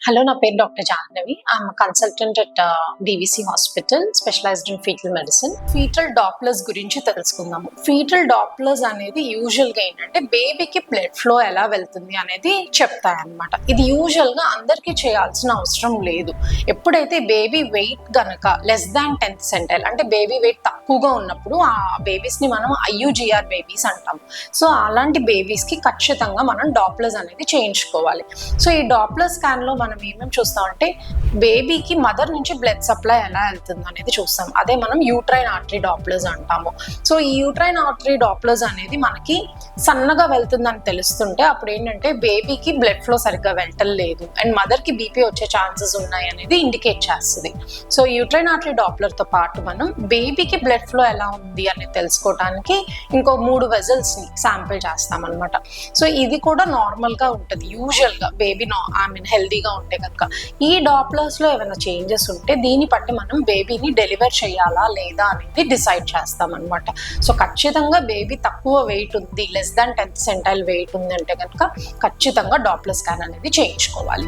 Hello, నా పేరు doctor Jahnavi. I'm consultant at DVC hospital, specialized in fetal medicine. Fetal dopplers గురించి తెలుసుకుందాము. Foetal Dopplers అనేది యూజువల్గా ఏంటంటే బేబీకి బ్లడ్ ఫ్లో ఎలా వెళ్తుంది అనేది చెప్తాయన్నమాట. ఇది యూజువల్గా అందరికీ చేయాల్సిన అవసరం లేదు. ఎప్పుడైతే బేబీ వెయిట్ గనక లెస్ దాన్ 10th centile అంటే బేబీ వెయిట్ తక్కువగా ఉన్నప్పుడు ఆ బేబీస్ని మనం IUGR బేబీస్ అంటాం. సో అలాంటి బేబీస్కి ఖచ్చితంగా మనం డాప్లర్స్ అనేది చేయించుకోవాలి. సో ఈ డాప్లర్ స్కాన్లో మనం ఏమేమి చూస్తామంటే బేబీకి మదర్ నుంచి బ్లడ్ సప్లై ఎలా వెళ్తుంది అనేది చూస్తాం. అదే మనం యూట్రైన్ ఆర్టరీ డాప్లర్స్ అంటాము. సో ఈ యూట్రైన్ ఆర్టరీ డాప్లర్స్ అనేది మనకి సన్నగా వెళ్తుందని తెలుస్తుంటే అప్పుడు ఏంటంటే బేబీకి బ్లడ్ ఫ్లో సరిగ్గా వెళ్ళలేదు అండ్ మదర్కి బీపీ వచ్చే ఛాన్సెస్ ఉన్నాయి అనేది ఇండికేట్ చేస్తుంది. సో యూట్రైన్ ఆర్టరీ డాప్లర్తో పాటు మనం బేబీకి బ్లడ్ ఫ్లో ఎలా ఉంది అనేది తెలుసుకోవడానికి ఇంకో 3 వెజల్స్ని శాంపిల్ చేస్తామన్నమాట. సో ఇది కూడా నార్మల్గా ఉంటుంది యూజువల్గా బేబీ హెల్దీగా ఉంటే కనుక. ఈ డాప్లర్స్లో ఏమైనా చేంజెస్ ఉంటే దీన్ని బట్టి మనం బేబీని డెలివర్ చేయాలా లేదా అనేది డిసైడ్ చేస్తామన్నమాట. సో ఖచ్చితంగా బేబీ తక్కువ వెయిట్ ఉంది, less than 10th centile wait ఉంది అంటే కనుక ఖచ్చితంగా డాప్లర్ స్కాన్ అనేది చేయించుకోవాలి.